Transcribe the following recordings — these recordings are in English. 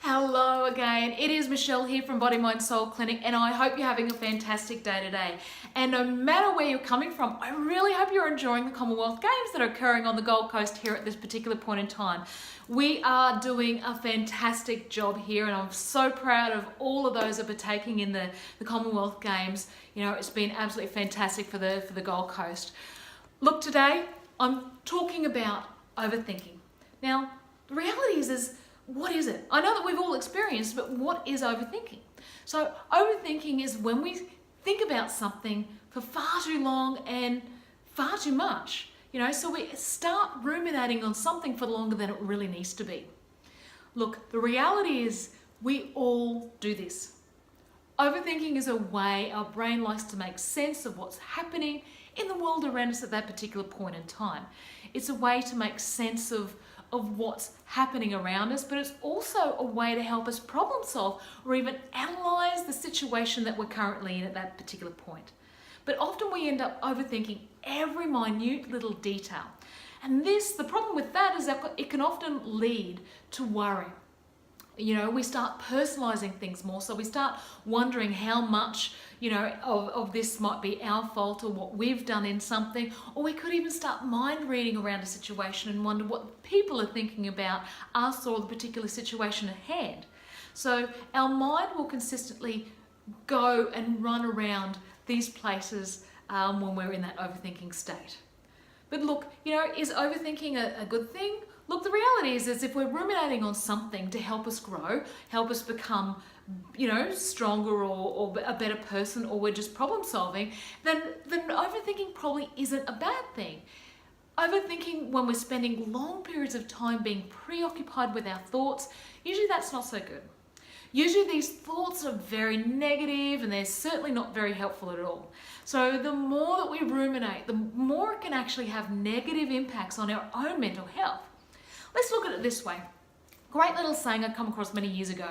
Hello again, it is Michelle here from Body Mind Soul Clinic, and I hope you're having a fantastic day today. And no matter where you're coming from, I really hope you're enjoying the Commonwealth Games that are occurring on the Gold Coast here at this particular point in time. We are doing a fantastic job here, and I'm so proud of all of those that are partaking in the Commonwealth Games. You know, it's been absolutely fantastic for the Gold Coast. Look, today I'm talking about overthinking. Now, the reality is what is it? I know that we've all experienced, but what is overthinking? So overthinking is when we think about something for far too long and far too much. So we start ruminating on something for longer than it really needs to be. Look, the reality is we all do this. Overthinking is a way our brain likes to make sense of what's happening in the world around us at that particular point in time. It's a way to make sense of what's happening around us, but it's also a way to help us problem solve or even analyze the situation that we're currently in at that particular point. But often we end up overthinking every minute little detail. And the problem with that is that it can often lead to worry. We start personalizing things more, so we start wondering how much, of this might be our fault or what we've done in something, or we could even start mind reading around a situation and wonder what people are thinking about us or the particular situation at hand. So our mind will consistently go and run around these places when we're in that overthinking state. But look, is overthinking a good thing? Look, the reality is if we're ruminating on something to help us grow, help us become, stronger or a better person, or we're just problem solving, then overthinking probably isn't a bad thing. Overthinking when we're spending long periods of time being preoccupied with our thoughts, usually that's not so good. Usually these thoughts are very negative and they're certainly not very helpful at all. So the more that we ruminate, the more it can actually have negative impacts on our own mental health. Let's look at it this way. Great little saying I come across many years ago.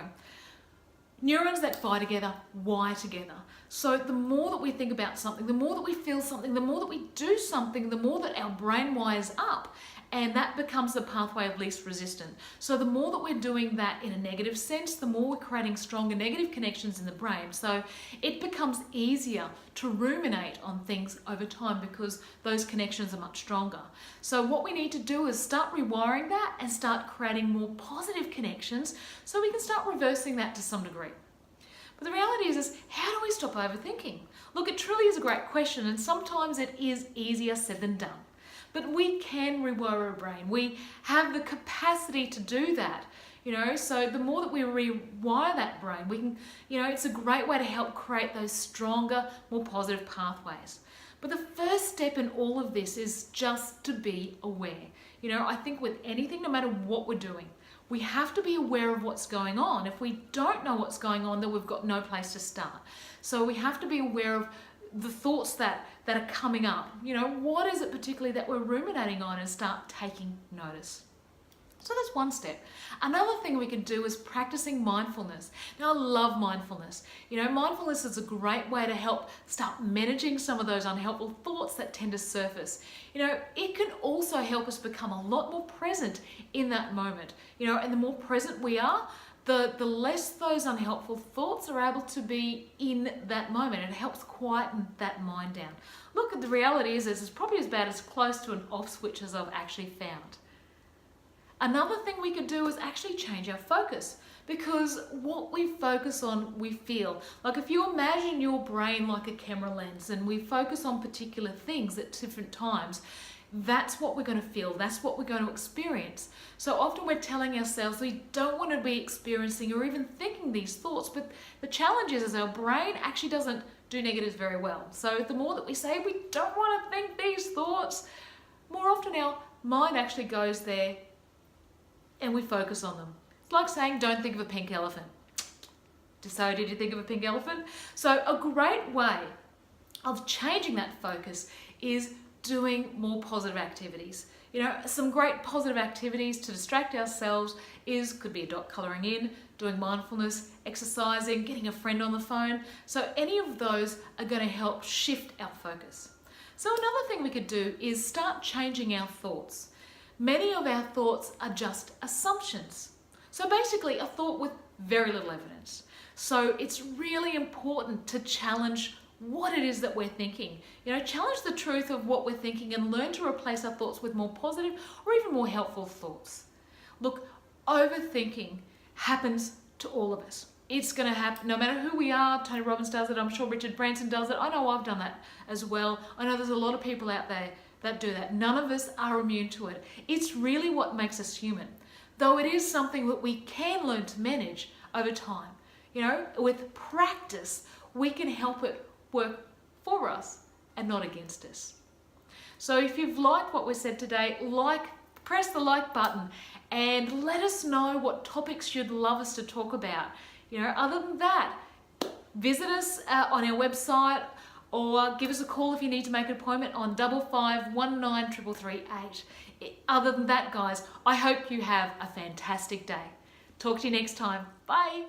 Neurons that fire together, wire together. So the more that we think about something, the more that we feel something, the more that we do something, the more that our brain wires up, and that becomes the pathway of least resistance. So the more that we're doing that in a negative sense, the more we're creating stronger negative connections in the brain. So it becomes easier to ruminate on things over time because those connections are much stronger. So what we need to do is start rewiring that and start creating more positive connections so we can start reversing that to some degree. But the reality is how do we stop overthinking? Look, it truly is a great question, and sometimes it is easier said than done. But we can rewire our brain. We have the capacity to do that, so the more that we rewire that brain, we can, it's a great way to help create those stronger, more positive pathways. But the first step in all of this is just to be aware. I think with anything, no matter what we're doing, we have to be aware of what's going on. If we don't know what's going on, then we've got no place to start. So we have to be aware of the thoughts that are coming up. What is it particularly that we're ruminating on, and start taking notice. So that's one step. Another thing we can do is practicing mindfulness. Now, I love mindfulness. Mindfulness is a great way to help start managing some of those unhelpful thoughts that tend to surface. It can also help us become a lot more present in that moment. And the more present we are, the less those unhelpful thoughts are able to be in that moment. It helps quieten that mind down. Look, the reality is it's probably as bad as close to an off switch as I've actually found. Another thing we could do is actually change our focus, because what we focus on, we feel. Like if you imagine your brain like a camera lens and we focus on particular things at different times, that's what we're going to feel, that's what we're going to experience. So often we're telling ourselves we don't want to be experiencing or even thinking these thoughts, but the challenge is our brain actually doesn't do negatives very well. So the more that we say we don't want to think these thoughts, more often our mind actually goes there and we focus on them. It's like saying don't think of a pink elephant. So did you think of a pink elephant? So a great way of changing that focus is doing more positive activities. Some great positive activities to distract ourselves could be a dot colouring in, doing mindfulness, exercising, getting a friend on the phone. So any of those are going to help shift our focus. So another thing we could do is start changing our thoughts. Many of our thoughts are just assumptions. So basically a thought with very little evidence. So it's really important to challenge what it is that we're thinking. Challenge the truth of what we're thinking and learn to replace our thoughts with more positive or even more helpful thoughts. Look, overthinking happens to all of us. It's going to happen no matter who we are. Tony Robbins does it. I'm sure Richard Branson does it. I know I've done that as well. I know there's a lot of people out there that do that. None of us are immune to it. It's really what makes us human, though it is something that we can learn to manage over time. With practice, we can help it work for us and not against us. So if you've liked what we said today, press the like button and let us know what topics you'd love us to talk about. Other than that, visit us on our website or give us a call if you need to make an appointment on 55193338. Other than that, guys, I hope you have a fantastic day. Talk to you next time. Bye.